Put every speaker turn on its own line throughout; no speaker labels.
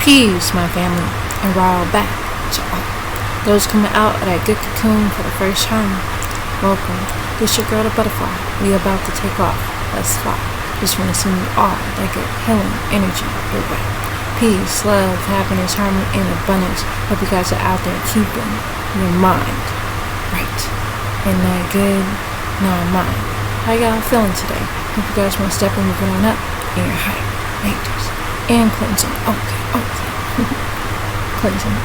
Peace, my family, and we're all back to all those coming out of that good cocoon for the first time. Welcome. This your girl, the butterfly. We about to take off. Let's fly. Just want to send you all that good healing energy your way. Peace, love, happiness, harmony, and abundance. Hope you guys are out there keeping your mind right and that good non-mind. How y'all feeling today? Hope you guys want to step in and moving on up in your height, maintenance, and cleansing. Okay. Cleansing.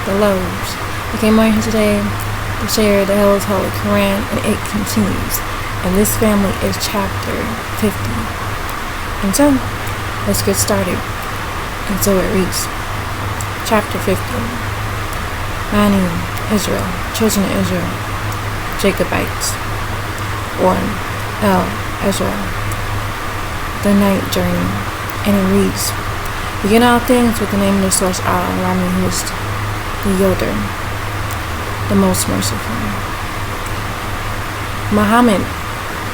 The loaves. I came on here today to share the Hell's Holy Qur'aan, and it continues. And this family is chapter 50. And so, let's get started. And so it reads. Chapter 50. Bani Israel, children of Israel, Jacobites, or El Israel, the night journey. And it reads, begin all things with the name of the source Allah, who is the Yoder, the most merciful. Muhammad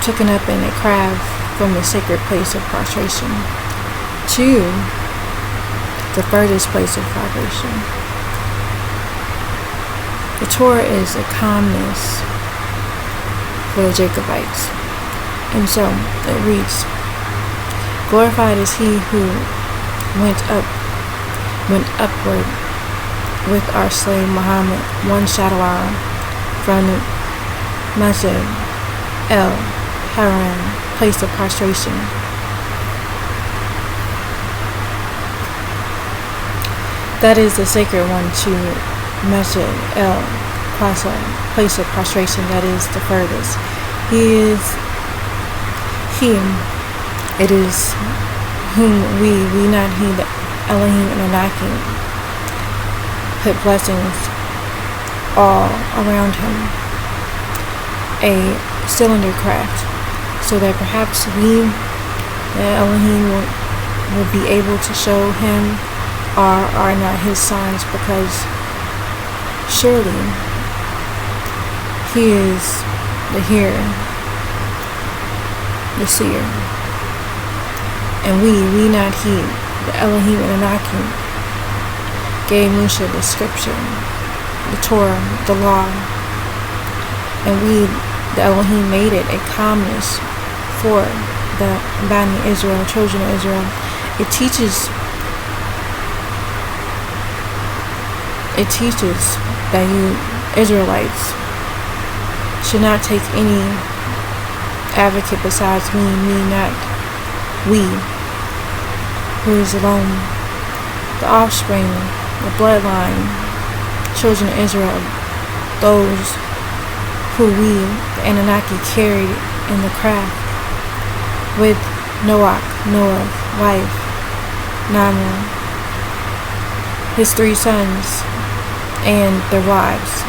took up in a craft from the sacred place of prostration to the furthest place of vibration. The Torah is a calmness for the Jacobites. And so it reads, glorified is he who went upward with our slave Muhammad, one shadow hour from the Masjid el-Haram, place of prostration. That is the sacred one, to Masjid el-Qasa, place of prostration, that is the furthest. It is whom we not he, the Elohim and Anaki, put blessings all around him, a cylinder craft, so that perhaps we, the Elohim, will be able to show him are not his signs, because surely he is the hearer, the seer. And we not he, the Elohim and Anaki, gave Musa the scripture, the Torah, the law. And we, the Elohim, made it a calmness for the Bani Israel, children of Israel. It teaches that you Israelites should not take any advocate besides me, not we, who is alone, the offspring, the bloodline, children of Israel, those who we, the Anunnaki, carried in the craft, with Noah's wife, Nama, his 3 sons, and their wives,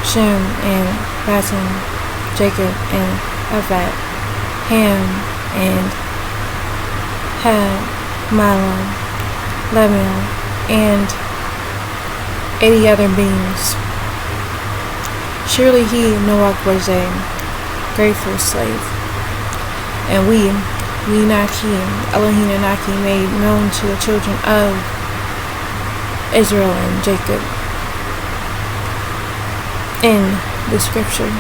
Shem and Batim, Jacob and Avad, Ham and Malon, Lemuel, and 80 other beings. Surely he, Noah, was a grateful slave, and we not he, Elohim and Anaki, made known to the children of Israel and Jacob in the scripture,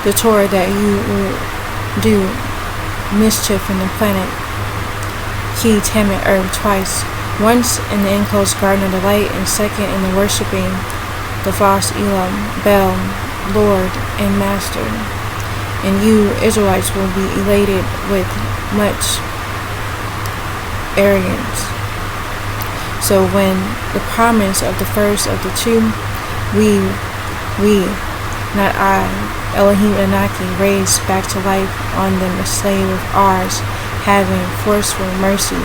the Torah, that you will do mischief in the planet, Ki Tamet Earth, twice, once in the enclosed garden of the light, and second in the worshipping the false Elam, Bel, Lord and Master. And you Israelites will be elated with much arrogance. So when the promise of the first of the 2, we, not I, Elohim Anaki, raised back to life on them a slave of ours, having forceful mercy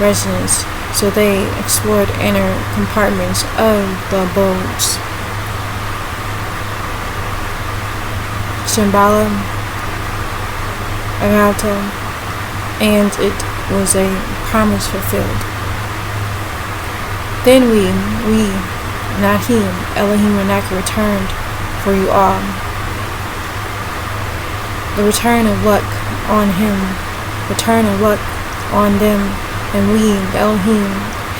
resonance, so they explored inner compartments of the abodes. Shambhala, Aralta, and it was a promise fulfilled. Then we, not him, Elohim Anaki, returned for you all. The return of luck on him, return of luck on them, And we, the Elohim,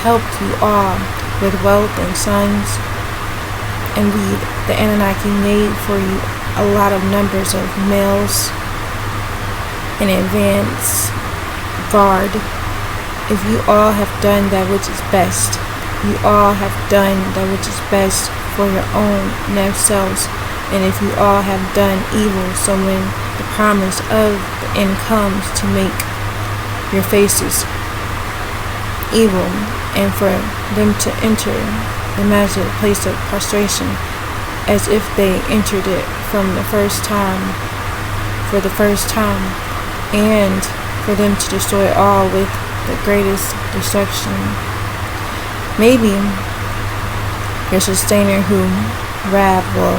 helped you all with wealth and sons. And we, the Anunnaki, made for you a lot of numbers of males in advance guard. If you all have done that which is best, you all have done that which is best for your own nefs selves. And if you all have done evil, so when the promise of the end comes to make your faces evil, and for them to enter the magic place of prostration, as if they entered it from the first time, for the first time, and for them to destroy all with the greatest destruction. Maybe your sustainer who Rab will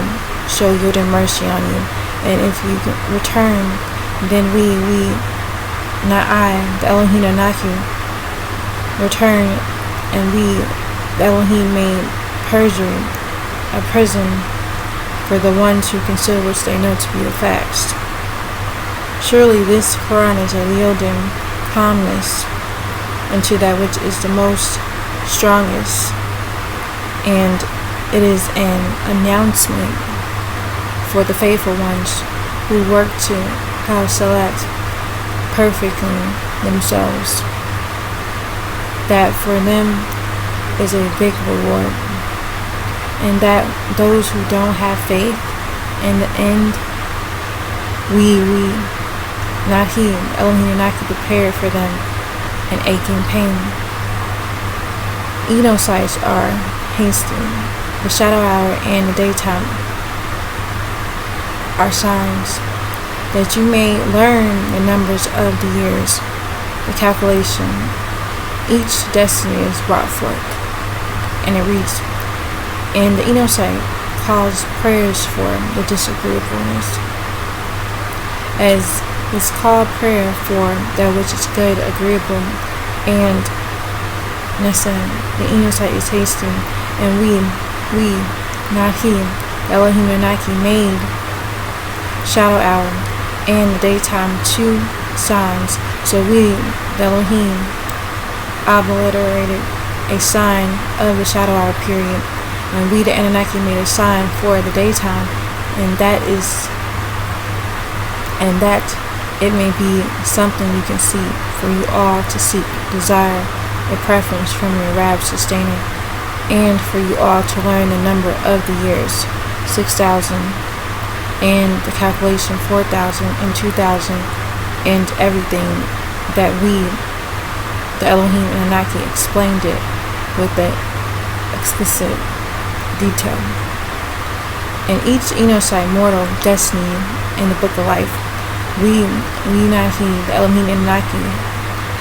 show yield and mercy on you, and if you return, then we, not I, the Elohim Anunnaki, return, and we, the Elohim, made perjury a prison for the ones who consider which they know to be the facts. Surely this Qur'an is a yielding calmness unto that which is the most strongest, and it is an announcement for the faithful ones who work to have salat perfectly themselves, that for them is a big reward, and that those who don't have faith in the end, we not he, Elohim Anunnaki, prepared for them an aching pain. Enosites are hasty. The shadow hour and the daytime are signs that you may learn the numbers of the years, the calculation. Each destiny is brought forth, and it reads, and the Enosite calls prayers for the disagreeableness, as is called prayer for that which is good, agreeable, and Nessa, the Enosite is hasty, and we, not he, the Elohim Anunnaki, made shadow hour and the daytime two signs. So we, the Elohim, obliterated a sign of the shadow hour period, and we, the Anunnaki, made a sign for the daytime, and that it may be something you can see, for you all to seek, desire a preference from your Rab sustainer, and for you all to learn the number of the years, 6,000, and the calculation 4,000 and 2,000, and everything that we, the Elohim Anunnaki, explained it with the explicit detail. And each Enosite mortal destiny in the book of life, we not he, the Elohim Anunnaki,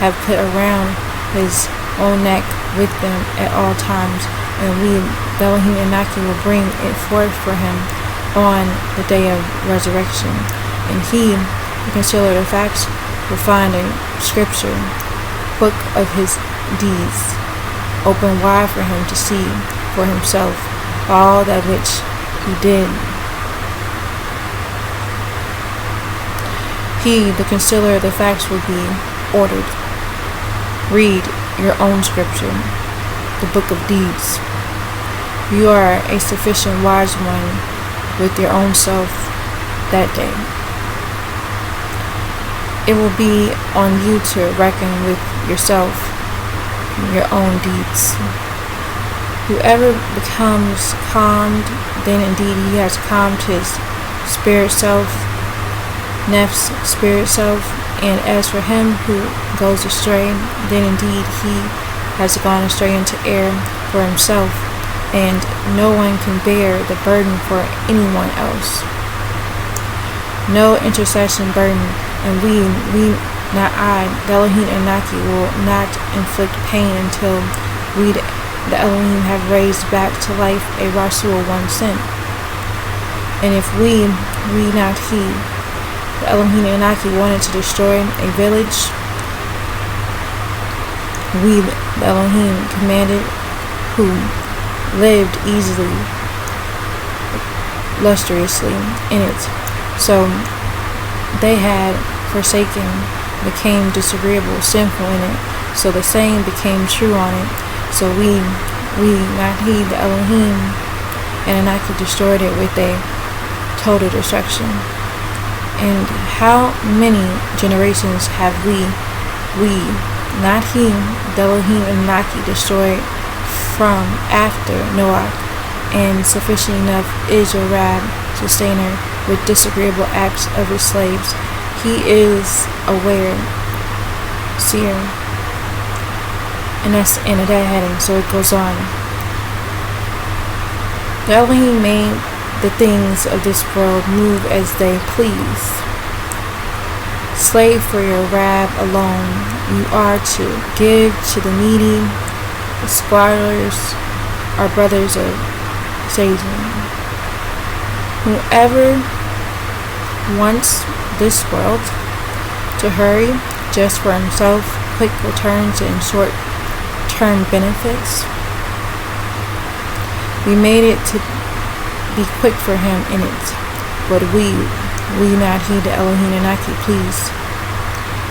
have put around his own neck with them at all times, and we, the Elohim Anunnaki, will bring it forth for him on the day of resurrection. And he, the concealer of the facts, will find a scripture book of his deeds open wide for him to see for himself all that which he did. He, the concealer of the facts, will be ordered. Read your own scripture, the book of deeds. You are a sufficient wise one with your own self that day. It will be on you to reckon with yourself, your own deeds. Whoever becomes calmed, then indeed he has calmed his spirit self, nefs, spirit self. And as for him who goes astray, then indeed he has gone astray into error for himself, and no one can bear the burden for anyone else. No intercession burden, and we, not I, the Elohim Anunnaki, will not inflict pain until we, the Elohim, have raised back to life a Rasul one sent. And if we, not he, the Elohim Anunnaki, wanted to destroy a village, we, the Elohim, commanded, who lived easily, lustriously in it. So they had forsaken, became disagreeable, sinful in it. So the saying became true on it. So we, not he, the Elohim, and Anak destroyed it with a total destruction. And how many generations have we, not he, the Elohim, and Anak destroyed from after Noah, and sufficient enough is your Rab, sustainer, with disagreeable acts of his slaves. He is aware, seer. And that's the end of that heading, so it goes on. The Elohim made the things of this world move as they please. Slave for your Rab alone, you are to give to the needy. The squatters are brothers of Satan. Whoever wants this world to hurry just for himself, quick returns and short-term benefits, we made it to be quick for him in it. But we not he, the Elohim Anaki, please.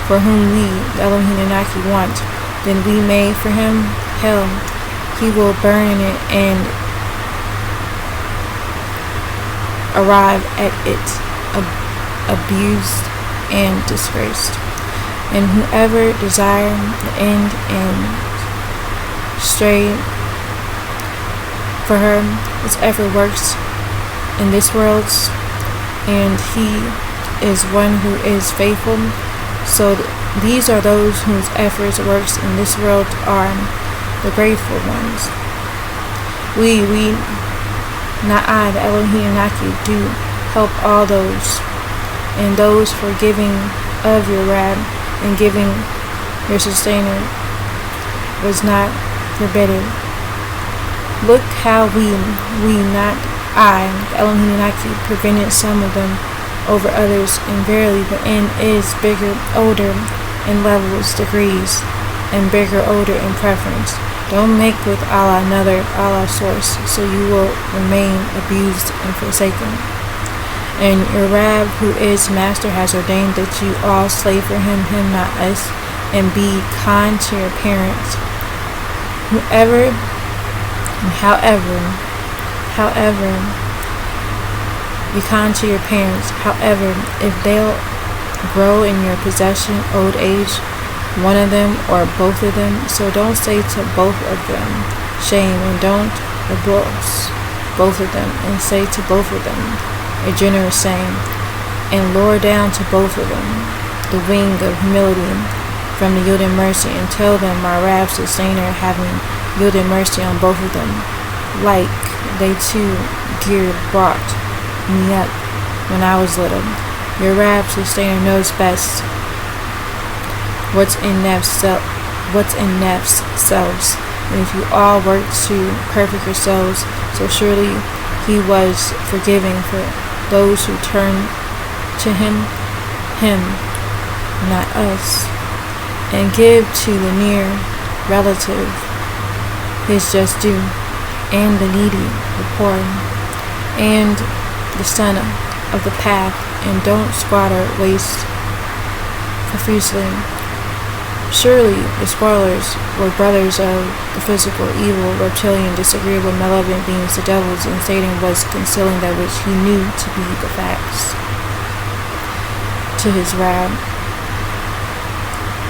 For whom we, the Elohim Anaki, want, then we made for him hell. He will burn in it and arrive at it abused and disgraced. And whoever desire the end and stray for her, whatever works in this world, and he is one who is faithful. So these are those whose efforts works in this world are the grateful ones. We, not I, the Elohim Naki, do help all those, and those for giving of your Rab and giving your sustainer was not forbidden. Look how we, not I, the Elohim Naki, prevented some of them over others, and verily the end is bigger, older in levels, degrees, and bigger, older in preference. Don't make with Allah another Allah source, so you will remain abused and forsaken. And your Rab, who is master, has ordained that you all slave for him, not us, and be kind to your parents. However, be kind to your parents. However, if they'll grow in your possession, old age, one of them or both of them, so don't say to both of them, shame, and don't abuse both of them, and say to both of them, a generous saying, and lower down to both of them the wing of humility from the yielding mercy, and tell them, my Rab sustainer, having yielded mercy on both of them, like they too gear brought me up when I was little. Your Rab sustainer knows best what's in Nef's selves, and if you all work to perfect yourselves, so surely he was forgiving for those who turn to him, not us, and give to the near relative his just due, and the needy, the poor, and the son of the path, and don't squatter waste profusely. Surely the spoilers were brothers of the physical, evil, reptilian, disagreeable, malevolent beings, the devils, and Satan was concealing that which he knew to be the facts to his Rab.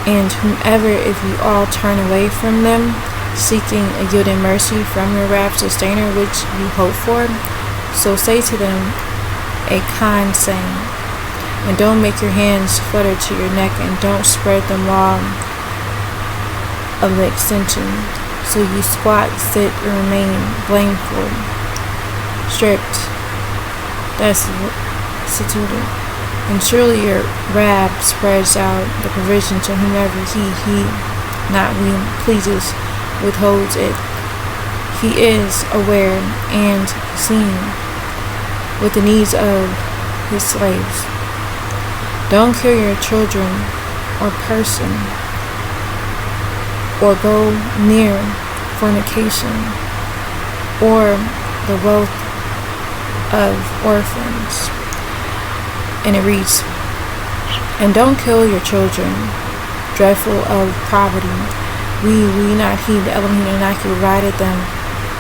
And whomever, if you all turn away from them, seeking a yielding mercy from your Rab sustainer which you hope for, so say to them a kind saying, and don't make your hands flutter to your neck, and don't spread them long of the extension, so you squat, sit, and remain blameful, stripped, destitute. And surely your Rab spreads out the provision to whomever he, not we, pleases, withholds it. He is aware and seeing with the needs of his slaves. Don't kill your children or person, or go near fornication, or the wealth of orphans. And it reads, and don't kill your children, dreadful of poverty, we not heed the Elohim Anunnaki provided them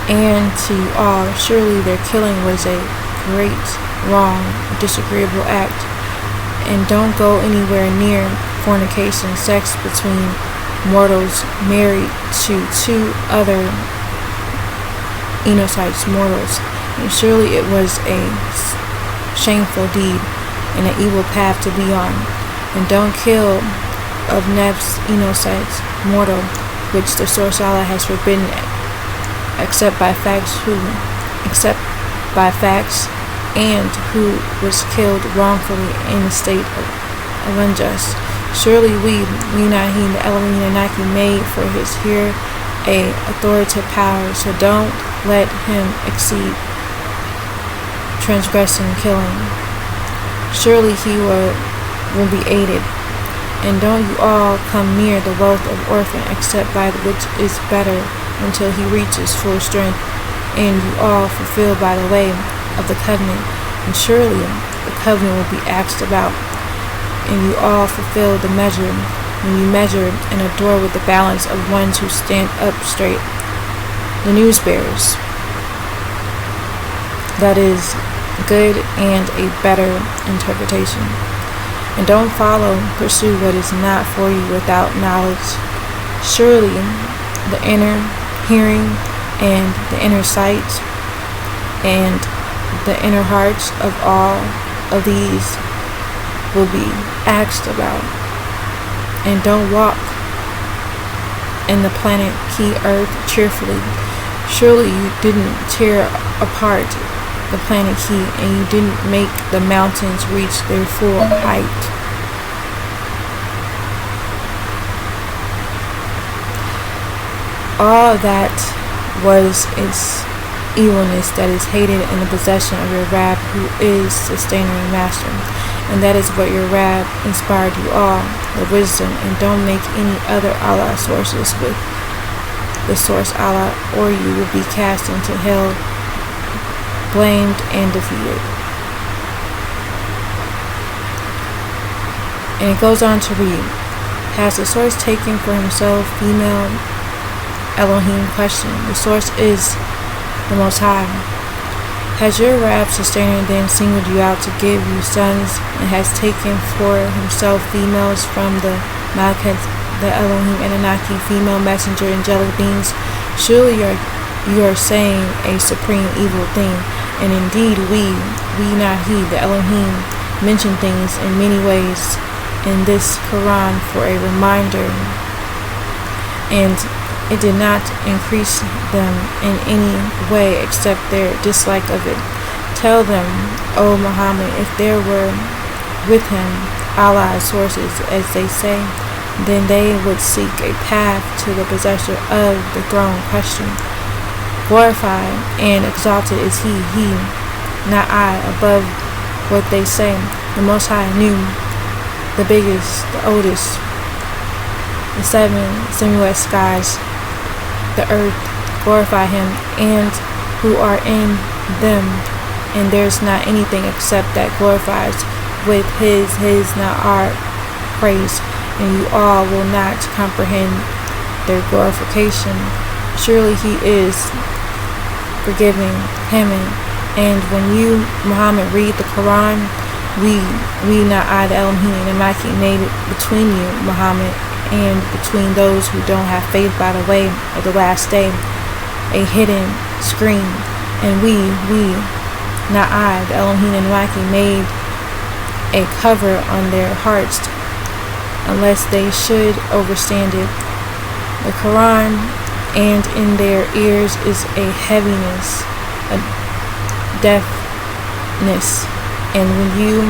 and to you all. Surely their killing was a great, wrong, disagreeable act. And don't go anywhere near fornication, sex between mortals married to two other Enocytes mortals. And surely it was a shameful deed and an evil path to be on. And don't kill of Neb's Enocytes mortal, which the source Allah has forbidden, except by facts and who was killed wrongfully in a state of unjust. Surely we not heed the Elohim Anunnaki made for his here a authoritative power, so don't let him exceed transgressing killing. Surely he will be aided. And don't you all come near the wealth of orphan except by which is better until he reaches full strength, and you all fulfill by the way of the covenant. And surely the covenant will be asked about, and you all fulfill the measure when you measure and adore with the balance of ones who stand up straight. The news bearers, that is good and a better interpretation. And don't pursue what is not for you without knowledge. Surely the inner hearing and the inner sight and the inner hearts of all of these will be asked about. And don't walk in the planet key earth cheerfully. Surely you didn't tear apart the planet key, and you didn't make the mountains reach their full height. All that was its evilness that is hated in the possession of your Rab, who is sustainer and master. And that is what your Rab inspired you all, the wisdom. And don't make any other Allah sources with the source Allah, or you will be cast into hell, blamed and defeated. And it goes on to read, has the source taken for himself female? Elohim question. The source is the Most High. Has your Rab sustainer then singled you out to give you sons, and has taken for himself females from the Malachi, the Elohim Anunnaki female messenger angelic beings? Surely you are saying a supreme evil thing. And indeed we not heed the Elohim mention things in many ways in this Qur'an for a reminder, and it did not increase them in any way except their dislike of it. Tell them, O Muhammad, if there were with him Allah's sources, as they say, then they would seek a path to the possessor of the throne. Question. Glorified and exalted is he, not I, above what they say. The Most High knew, the biggest, the oldest, the seven sinuous skies, the earth, glorify him, and who are in them, and there's not anything except that glorifies with his not our praise, and you all will not comprehend their glorification. Surely he is forgiving, hemming. And when you, Muhammad, read the Quran, we not I, the Elohim Anunnaki, made it between you, Muhammad, and between those who don't have faith by the way of the last day, a hidden screen. And we not I, the Elohim Anunnaki, made a cover on their hearts, unless they should overstand it. The Quran, and in their ears is a heaviness, a deafness. And when you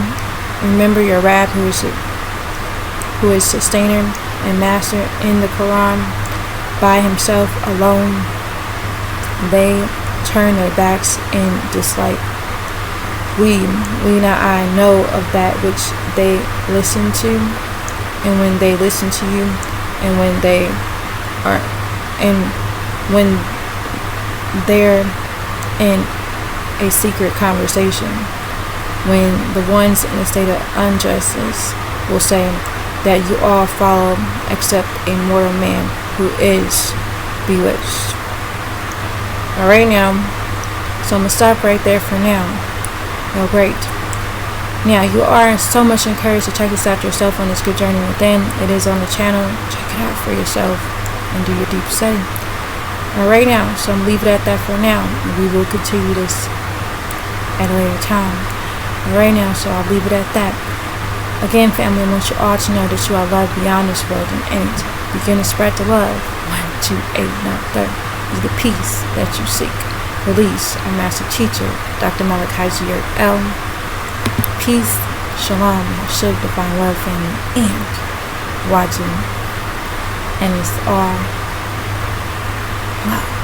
remember your Rab, who is sustainer and master in the Quran by himself alone, they turn their backs in dislike. We not I know of that which they listen to, and when they listen to you, and when they are, and when they're in a secret conversation, when the ones in a state of injustice will say that you all follow except a mortal man, who is bewitched. Alright now, so I'm going to stop right there for now. Oh great. Now you are so much encouraged to check this out yourself on this good journey within. It is on the channel. Check it out for yourself and do your deep study. Alright now, so I'm going to leave it at that for now. We will continue this at a later time. Alright now, so I'll leave it at that. Again, family, I want you all to know that you are loved beyond this world and in it. Begin to spread the love. 1, 2, 8, not 30. Is the peace that you seek. Release our master teacher, Dr. Malachi L. Peace, shalom, Shug, divine love, family, and Wajin. And it's all love.